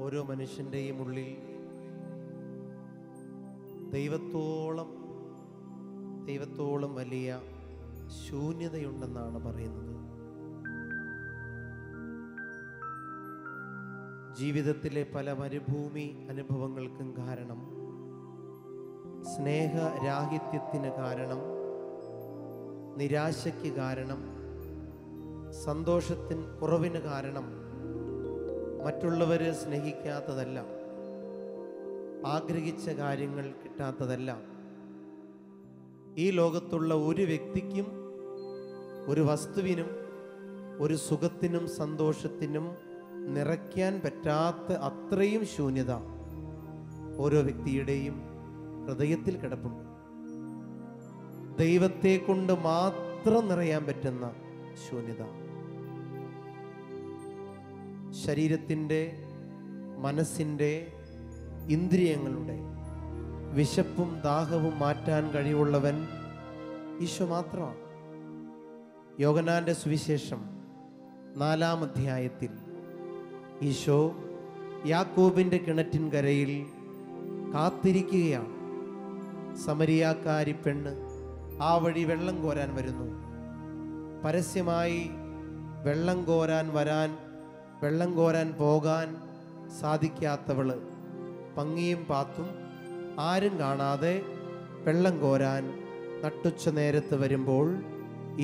ഓരോ മനുഷ്യൻ്റെയും ഉള്ളിൽ ദൈവത്തോളം വലിയ ശൂന്യതയുണ്ടെന്നാണ് പറയുന്നത്. ജീവിതത്തിലെ പല മരുഭൂമി അനുഭവങ്ങൾക്കും കാരണം, സ്നേഹരാഹിത്യത്തിന് കാരണം, നിരാശയ്ക്ക് കാരണം, സന്തോഷത്തിന് കുറവിന് കാരണം മറ്റുള്ളവരെ സ്നേഹിക്കാത്തതല്ല, ആഗ്രഹിച്ച കാര്യങ്ങൾ കിട്ടാത്തതല്ല. ഈ ലോകത്തുള്ള ഒരു വ്യക്തിക്കും, ഒരു വസ്തുവിനും, ഒരു സുഖത്തിനും സന്തോഷത്തിനും നിറയ്ക്കാൻ പറ്റാത്ത അത്രയും ശൂന്യത ഓരോ വ്യക്തിയുടെയും ഹൃദയത്തിൽ കിടപ്പുണ്ട്. ദൈവത്തെ കൊണ്ട് മാത്രം നിറയാൻ പറ്റുന്ന ശൂന്യത. ശരീരത്തിൻ്റെ, മനസ്സിൻ്റെ, ഇന്ദ്രിയങ്ങളുടെ വിശപ്പും ദാഹവും മാറ്റാൻ കഴിവുള്ളവൻ ഈശോ മാത്രമാണ്. യോഹന്നാന്റെ സുവിശേഷം 4-ാം അധ്യായത്തിൽ ഈശോ യാക്കോബിൻ്റെ കിണറ്റിൻകരയിൽ കാത്തിരിക്കുകയാണ്. സമരിയാക്കാരി പെണ്ണ് ആ വഴി വെള്ളം കോരാൻ വരുന്നു. പരസ്യമായി വെള്ളം കോരാൻ പോകാൻ സാധിക്കാത്തവള് പങ്ങിയും പാത്തും ആരും കാണാതെ വെള്ളം കോരാൻ നട്ടുച്ച നേരത്ത് വരുമ്പോൾ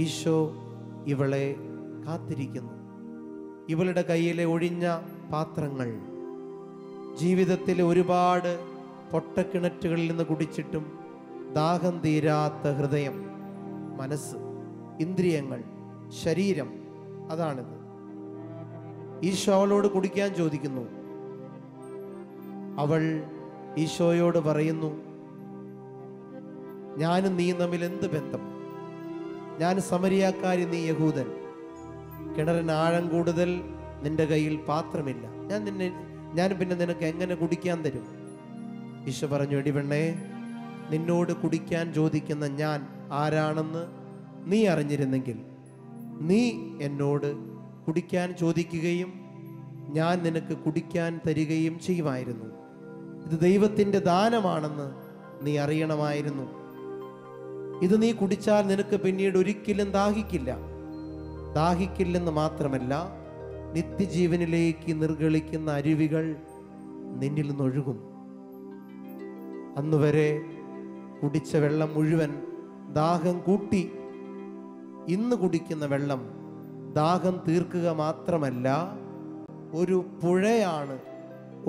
ഈശോ ഇവളെ കാത്തിരിക്കുന്നു. ഇവളുടെ കയ്യിലെ ഒഴിഞ്ഞ പാത്രങ്ങൾ, ജീവിതത്തിലെ ഒരുപാട് പൊട്ടക്കിണറ്റുകളിൽ നിന്ന് കുടിച്ചിട്ടും ദാഹം തീരാത്ത ഹൃദയം, മനസ്സ്, ഇന്ദ്രിയങ്ങൾ, ശരീരം, അതാണിത്. ഈശോ അവളോട് കുടിക്കാൻ ചോദിക്കുന്നു. അവൾ ഈശോയോട് പറയുന്നു, ഞാനും നീ തമ്മിൽ എന്ത് ബന്ധം? ഞാൻ സമരിയാക്കാരി, നീ യഹൂദൻ. കിണറിന് ആഴം കൂടുതൽ, നിന്റെ കയ്യിൽ പാത്രമില്ല. ഞാൻ പിന്നെ നിനക്ക് എങ്ങനെ കുടിക്കാൻ തരും? ഈശോ പറഞ്ഞു, എടി പെണ്ണേ, നിന്നോട് കുടിക്കാൻ ചോദിക്കുന്ന ഞാൻ ആരാണെന്ന് നീ അറിഞ്ഞിരുന്നെങ്കിൽ നീ എന്നോട് കുടിക്കാൻ ചോദിക്കുകയും ഞാൻ നിനക്ക് കുടിക്കാൻ തരികയും ചെയ്യുമായിരുന്നു. ഇത് ദൈവത്തിൻ്റെ ദാനമാണെന്ന് നീ അറിയണമായിരുന്നു. ഇത് നീ കുടിച്ചാൽ നിനക്ക് പിന്നീട് ഒരിക്കലും ദാഹിക്കില്ലെന്ന് മാത്രമല്ല, നിത്യജീവനിലേക്ക് നിർഗളിക്കുന്ന അരുവികൾ നിന്നിൽ നിന്നൊഴുകും. അന്നുവരെ കുടിച്ച വെള്ളം മുഴുവൻ ദാഹം കൂട്ടി. ഇന്ന് കുടിക്കുന്ന വെള്ളം ദാഹം തീർക്കുക മാത്രമല്ല, ഒരു പുഴയാണ്,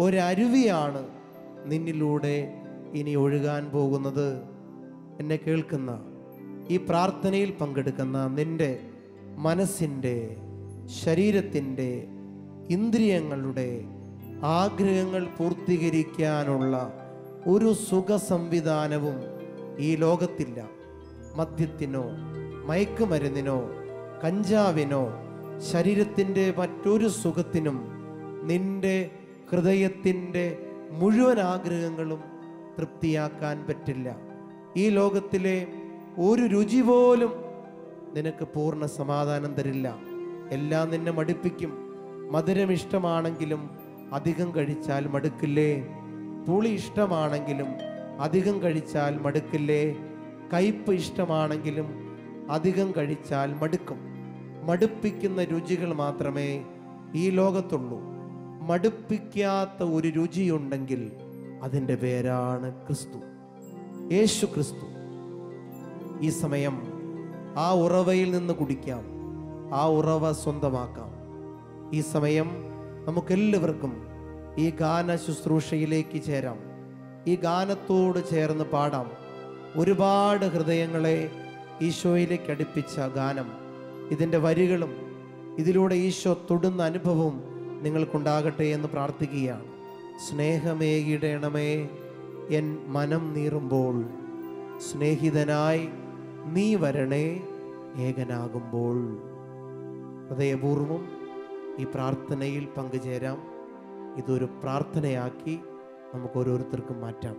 ഒരരുവിയാണ് നിന്നിലൂടെ ഇനി ഒഴുകാൻ പോകുന്നത്. എന്നെ കേൾക്കുന്ന, ഈ പ്രാർത്ഥനയിൽ പങ്കെടുക്കുന്ന നിന്റെ മനസ്സിൻ്റെ, ശരീരത്തിൻ്റെ, ഇന്ദ്രിയങ്ങളുടെ ആഗ്രഹങ്ങൾ പൂർത്തീകരിക്കാനുള്ള ഒരു സുഖ സംവിധാനവും ഈ ലോകത്തില്ല. മദ്യത്തിനോ, മയക്കുമരുന്നിനോ, കഞ്ചാവിനോ, ശരീരത്തിൻ്റെ മറ്റൊരു സുഖത്തിനും നിന്റെ ഹൃദയത്തിൻ്റെ മുഴുവൻ ആഗ്രഹങ്ങളും തൃപ്തിയാക്കാൻ പറ്റില്ല. ഈ ലോകത്തിലെ ഒരു രുചി പോലും നിനക്ക് പൂർണ്ണ സമാധാനം തരില്ല. എല്ലാം നിന്നെ മടുപ്പിക്കും. മധുരം ഇഷ്ടമാണെങ്കിലും അധികം കഴിച്ചാൽ മടുക്കില്ലേ? പുളി ഇഷ്ടമാണെങ്കിലും അധികം കഴിച്ചാൽ മടുക്കില്ലേ? കയ്പ്പ് ഇഷ്ടമാണെങ്കിലും അധികം കഴിച്ചാൽ മടുക്കും. മടുപ്പിക്കുന്ന രുചികൾ മാത്രമേ ഈ ലോകത്തുള്ളൂ. മടുപ്പിക്കാത്ത ഒരു രുചിയുണ്ടെങ്കിൽ അതിൻ്റെ പേരാണ് ക്രിസ്തു, യേശു ക്രിസ്തു. ഈ സമയം ആ ഉറവയിൽ നിന്ന് കുടിക്കാം, ആ ഉറവ സ്വന്തമാക്കാം. ഈ സമയം നമുക്കെല്ലാവർക്കും ഈ ഗാന ശുശ്രൂഷയിലേക്ക് ചേരാം. ഈ ഗാനത്തോട് ചേർന്ന് പാടാം. ഒരുപാട് ഹൃദയങ്ങളെ ഈശോയിലേക്ക് അടുപ്പിച്ച ഗാനം. ഇതിൻ്റെ വരികളും ഇതിലൂടെ ഈശോ തൊടുന്ന അനുഭവവും നിങ്ങൾക്കുണ്ടാകട്ടെ എന്ന് പ്രാർത്ഥിക്കുകയാണ്. സ്നേഹമേകിടണമേ എൻ മനം നീറുമ്പോൾ, സ്നേഹിതനായി നീ വരണേ ഏകനാകുമ്പോൾ. ഹൃദയപൂർവം ഈ പ്രാർത്ഥനയിൽ പങ്കുചേരാം. ഇതൊരു പ്രാർത്ഥനയാക്കി നമുക്ക് ഓരോരുത്തർക്കും മാറ്റാം.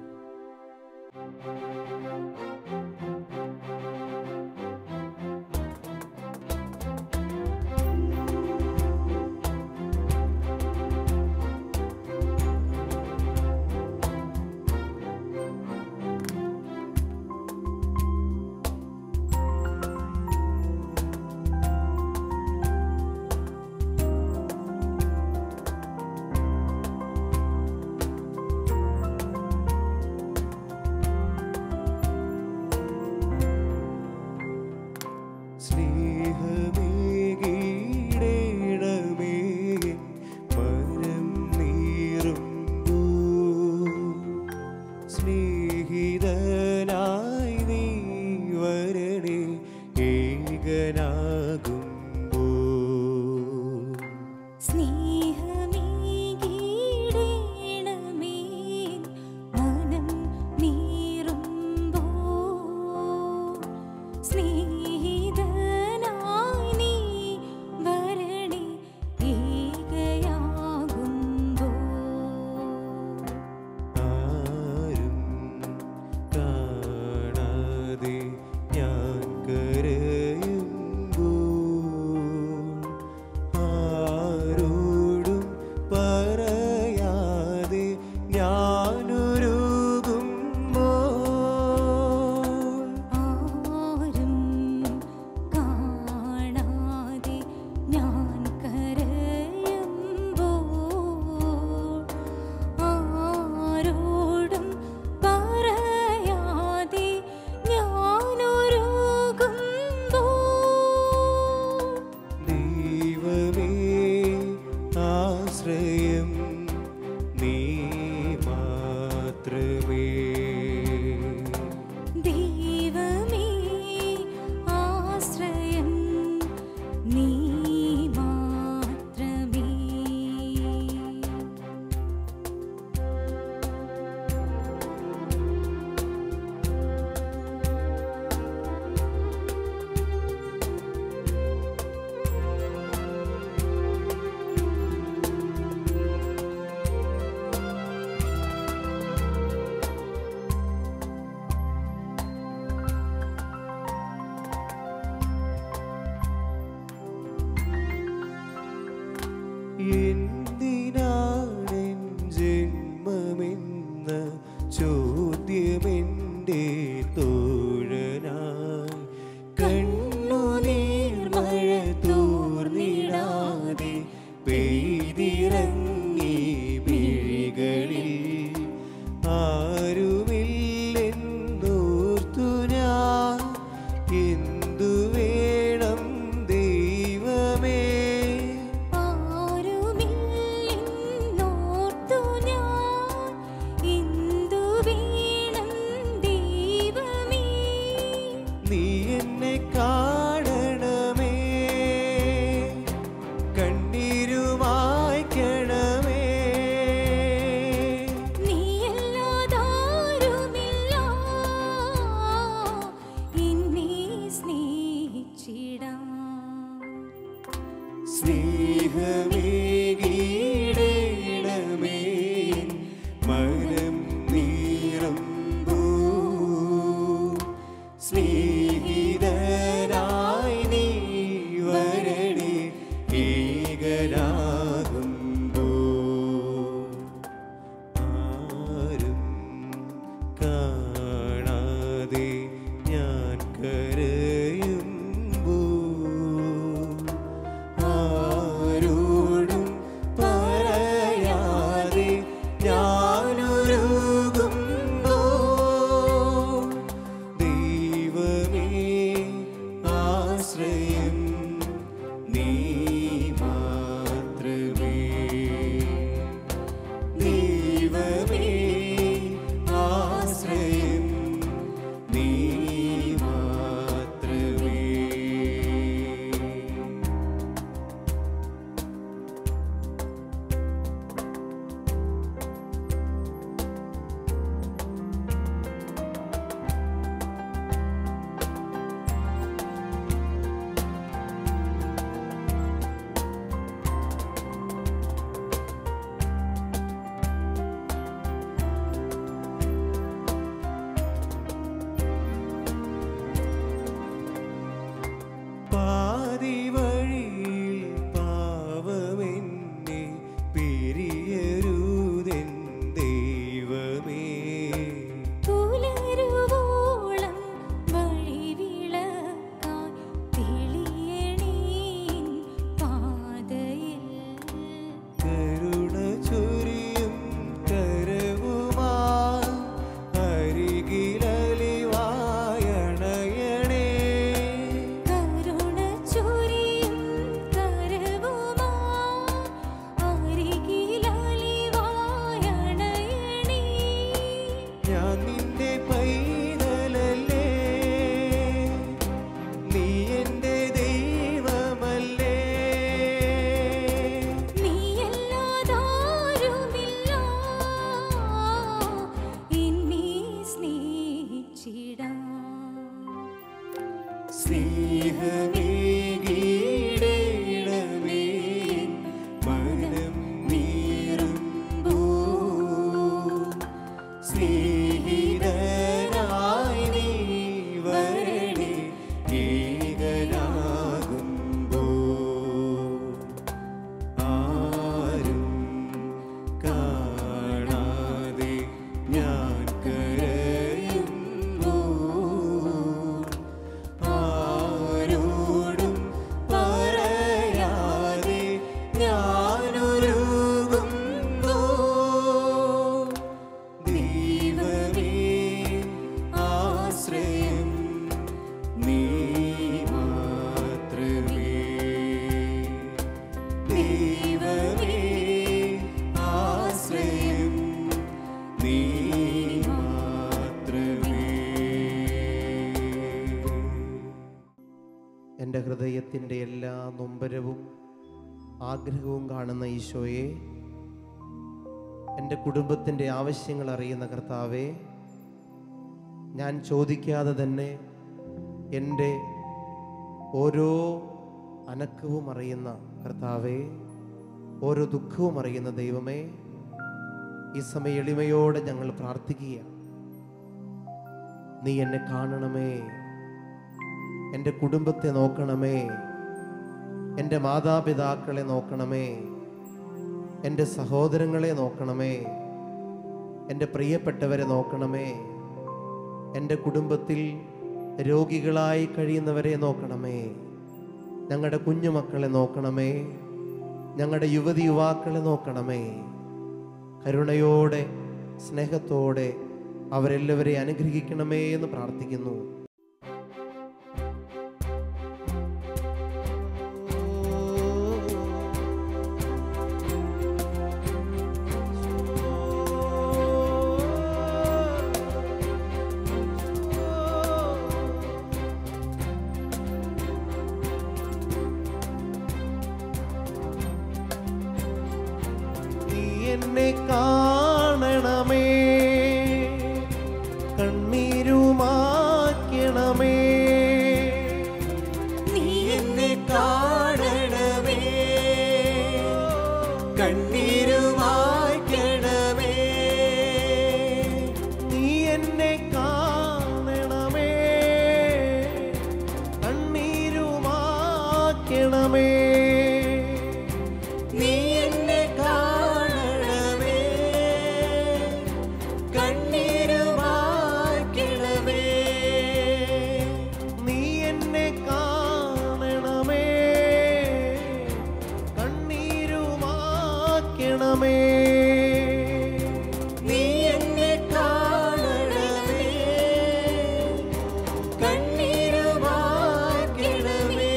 സ്നേഹമേകിടേണമേ മനം നീറുമ്പോ സ്നേഹിതനായി നീ വരണേ ഏകനാകുമ്പോ സ്നേഹമേകിടേണമേ മനം നീറുമ്പോ സ്നേഹിതനായി നീ വരണേ ഏകയാകുമ്പോ ആരും കാണാതെ ഞാൻ കരയുമ്പോൾ ആരോടും പറയാതെ ഞാനൊരുകുമ്പോൾ ആരും കാണാതെ ഞാൻ കരയുമ്പോൾ ആരോടും പറയാതെ ഞാനൊരുകുമ്പോൾ ദൈവമേ ആശ്രയം നീ മാത്രമേ ദൈവമേ ആശ്രയം നീ മാത്രമേ എന്തിനാണെൻ ജന്മമെന്ന ചോദ്യമെൻ്റെ തോഴനായി കണ്ണുനീർ മഴ തൂർന്നിടാതെ പെയ്തിറങ്ങി മിഴികളിൽ ആരുമില്ലെന്നോർത്തു ഞാൻ എന്തു വേണം ദൈവമേ ആരുമില്ലെന്നോർത്തു ഞാൻ എന്തു വേണം ദൈവമേ നീ എന്നെ കാണണമേ കണ്ണീരുമായ്ക്കണമേ നീയല്ലാതാരുമില്ല എന്നെ സ്നേഹിച്ചിടാൻ സ്നേഹമേകിടേണമേ മനം നീറുമ്പോ സ്നേഹിതനായി നീ വരണേ ഏകനാകുമ്പോ ആരും കാണാതെ ഞാൻ കരയുമ്പോൾ ആരോടും പറയാതെ ഞാനൊരുകുമ്പോൾ ദൈവമേ ആശ്രയം നീ മാത്രമേ ദൈവമേ ആശ്രയം നീ മാത്രമേ സ്നേഹമേകിടണമേ മനം നീറുമ്പോ സ്നേഹിതനായി നീ വരണേ ഏകനാകുമ്പോ ആരും കാണാതെ ഞാൻ കരയുമ്പോ ആരോടും പറയാതെ ഞാനൊരുകുന്നു ദൈവമേ ആശ്രയം നീ മാത്രമേ ദൈവമേ ആശ്രയം നീ മാത്രമേ. എൻ്റെ ഹൃദയത്തിൻ്റെ എല്ലാ നൊമ്പരവും ആഗ്രഹവും കാണുന്ന ഈശോയെ, എൻ്റെ കുടുംബത്തിൻ്റെ ആവശ്യങ്ങൾ അറിയുന്ന കർത്താവേ, ഞാൻ ചോദിക്കാതെ തന്നെ എൻ്റെ ഓരോ അനക്കവും അറിയുന്ന കർത്താവേ, ഓരോ ദുഃഖവും അറിയുന്ന ദൈവമേ, ഈ സമയം എളിമയോടെ ഞങ്ങൾ പ്രാർത്ഥിക്കുക. നീ എന്നെ കാണണമേ, എൻ്റെ കുടുംബത്തെ നോക്കണമേ, എൻ്റെ മാതാപിതാക്കളെ നോക്കണമേ, എൻ്റെ സഹോദരങ്ങളെ നോക്കണമേ, എൻ്റെ പ്രിയപ്പെട്ടവരെ നോക്കണമേ, എൻ്റെ കുടുംബത്തിൽ രോഗികളായി കഴിയുന്നവരെ നോക്കണമേ, ഞങ്ങളുടെ കുഞ്ഞുമക്കളെ നോക്കണമേ, ഞങ്ങളുടെ യുവതി യുവാക്കളെ നോക്കണമേ. കരുണയോടെ സ്നേഹത്തോടെ അവരെല്ലാവരെയും അനുഗ്രഹിക്കണമേ എന്ന് പ്രാർത്ഥിക്കുന്നു. എന്നെ കാണണമേ, കണ്ണീരുമാക്കണമേ, നീ എന്നെ കാണണമേ, കണ്ണീരുമായ്ക്കണമേ, നീ എന്നെ കാണണമേ, കണ്ണീരുമാക്കണമേ, നീ എന്നെ കാണണമേ, കണ്ണീരുമായ്ക്കണമേ, നീ എന്നെ കാണണമേ, കണ്ണീരുമാക്കണമേ, നീ എന്നെ കാണണമേ, കണ്ണീരുമായ്ക്കണമേ.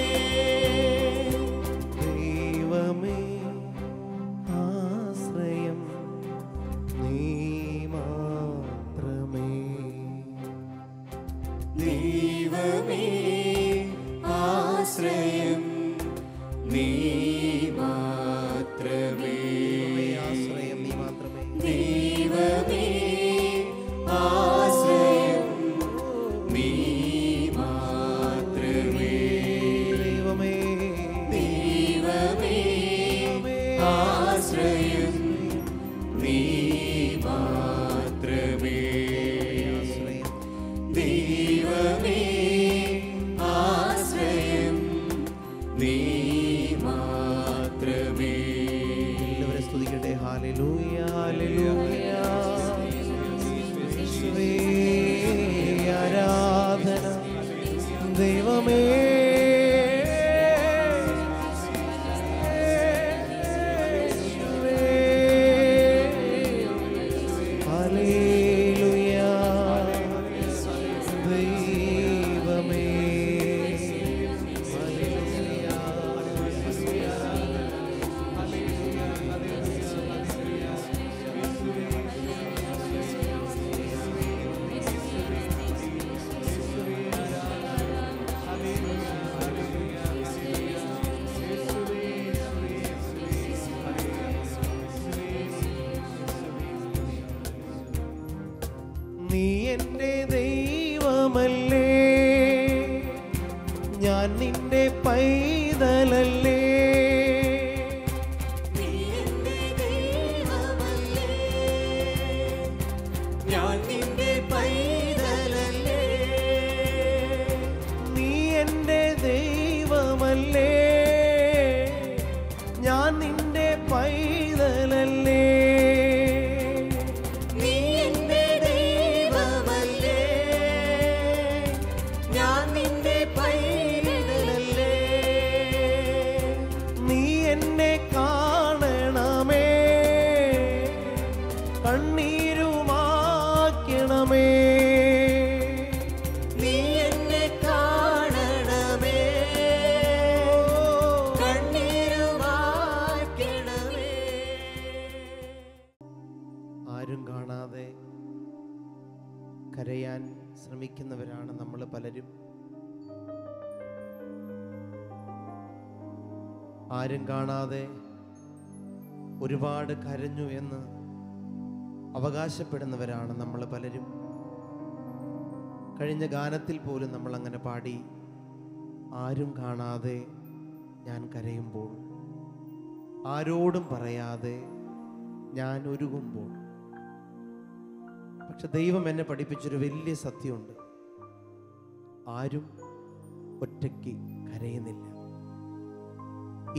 ദൈവമേ ആശ്രയം നീ മാത്രമേ. ദൈവമേ ആശ്രയം നീ മാത്രമേ. ആശ്രയം നീ മാത്രമേ. ദൈവമേ ആശ്രയം നീ മാത്രമേ. ദൈവമേ ദൈവമേ ആശ്രയം നീ മാത്രമേ. ആശ്രയം ദൈവമേ ആശ്രയം നീ മാത്രമേ. എല്ലാവരെ സ്തുതിക്കട്ടെ. ഹല്ലേലൂയ ഹല്ലേലൂയ. യേശുവേ ആരാധന. ദൈവമേ യേശുവേ. ഹല്ലേലൂയ. ദൈവമേ ഹല്ലേലൂയ. ഹല്ലേലൂയ. ഞാൻ നിന്റെ പൈതലല്ലേ, നീ എന്റെ ദൈവമല്ലേ, ഞാൻ നിന്റെ പൈതലല്ലേ, നീ എൻ്റെ ദൈവമല്ലേ, ഞാൻ നിന്റെ പൈതലല്ലേ, നീ എന്റെ ദൈവമല്ലേ, ഞാൻ നിന്റെ പൈതലല്ലേ, നീ എന്നെ കാണണമേ, കണ്ണീരുമാക്കണമേ, നീ എന്നെ കാണണമേ, കണ്ണീരുമാക്കണമേ. ആരും കാണാതെ കരയാൻ ശ്രമിക്കുന്നവരാണ് നമ്മൾ പലരും. ആരും കാണാതെ ഒരുപാട് കരഞ്ഞു എന്ന് അവകാശപ്പെടുന്നവരാണ് നമ്മൾ പലരും. കഴിഞ്ഞ ഗാനത്തിൽ പോലും നമ്മൾ അങ്ങനെ പാടി, ആരും കാണാതെ ഞാൻ കരയുമ്പോൾ, ആരോടും പറയാതെ ഞാൻ ഒരുങ്ങുമ്പോൾ. പക്ഷെ ദൈവം എന്നെ പഠിപ്പിച്ചൊരു വലിയ സത്യമുണ്ട്, ആരും ഒറ്റയ്ക്ക് കരയുന്നില്ല.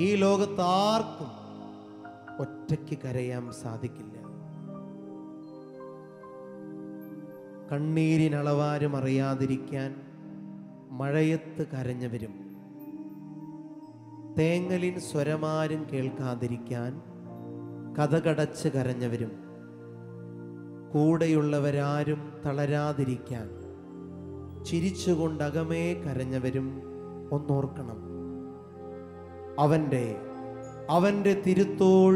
ഈ ലോകത്ത് ആർക്കും ഒറ്റയ്ക്ക് കരയാൻ സാധിക്കില്ല. കണ്ണീരിനളവാരും അറിയാതിരിക്കാൻ മഴയത്ത് കരഞ്ഞവരും, തേങ്ങലിൻ സ്വരമാരും കേൾക്കാതിരിക്കാൻ കഥകടച്ച് കരഞ്ഞവരും, കൂടെയുള്ളവരാരും തളരാതിരിക്കാൻ ചിരിച്ചുകൊണ്ടകമേ കരഞ്ഞവരും ഒന്നോർക്കണം. അവൻ്റെ തിരുത്തോൾ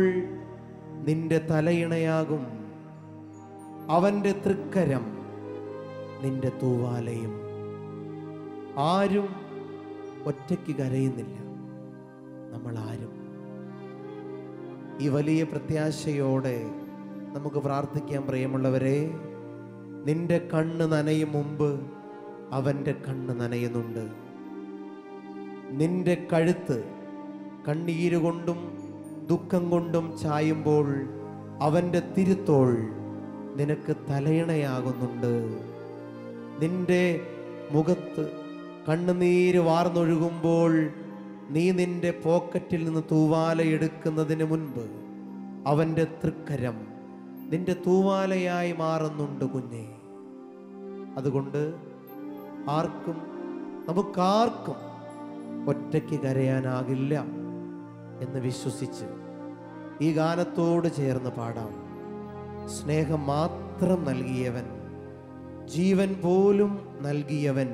നിന്റെ തലയിണയാകും, അവൻ്റെ തൃക്കരം നിന്റെ തൂവാലയും. ആരും ഒറ്റയ്ക്ക് കരയുന്നില്ല, നമ്മളാരും. ഈ വലിയ പ്രത്യാശയോടെ നമുക്ക് പ്രാർത്ഥിക്കാൻ, പ്രിയമുള്ളവരെ. നിന്റെ കണ്ണ് നനയും മുമ്പ് അവൻ്റെ കണ്ണ് നനയുന്നുണ്ട്. നിന്റെ കഴുത്ത് കണ്ണീരുകൊണ്ടും ദുഃഖം കൊണ്ടും ചായുമ്പോൾ അവൻ്റെ തിരുത്തോൾ നിനക്ക് തലയിണയാകുന്നുണ്ട്. നിന്റെ മുഖത്ത് കണ്ണുനീര് വാർന്നൊഴുകുമ്പോൾ നീ നിന്റെ പോക്കറ്റിൽ നിന്ന് തൂവാല എടുക്കുന്നതിന് മുൻപ് അവൻ്റെ തൃക്കരം നിന്റെ തൂവാലയായി മാറുന്നുണ്ട് കുഞ്ഞേ. അതുകൊണ്ട് നമുക്കാർക്കും ഒറ്റയ്ക്ക് കരയാനാകില്ല എന്ന് വിശ്വസിച്ച് ഈ ഗാനത്തോട് ചേർന്ന് പാടാം. സ്നേഹം മാത്രം നൽകിയവൻ, ജീവൻ പോലും നൽകിയവൻ,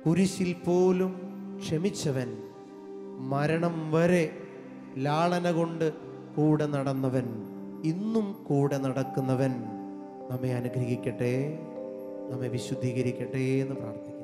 കുരിശിൽ പോലും ക്ഷമിച്ചവൻ, മരണം വരെ ലാളന കൊണ്ട് കൂടെ നടന്നവൻ, ഇന്നും കൂടെ നടക്കുന്നവൻ നമ്മെ അനുഗ്രഹിക്കട്ടെ, നമ്മെ വിശുദ്ധീകരിക്കട്ടെ എന്ന് പ്രാർത്ഥിക്കും.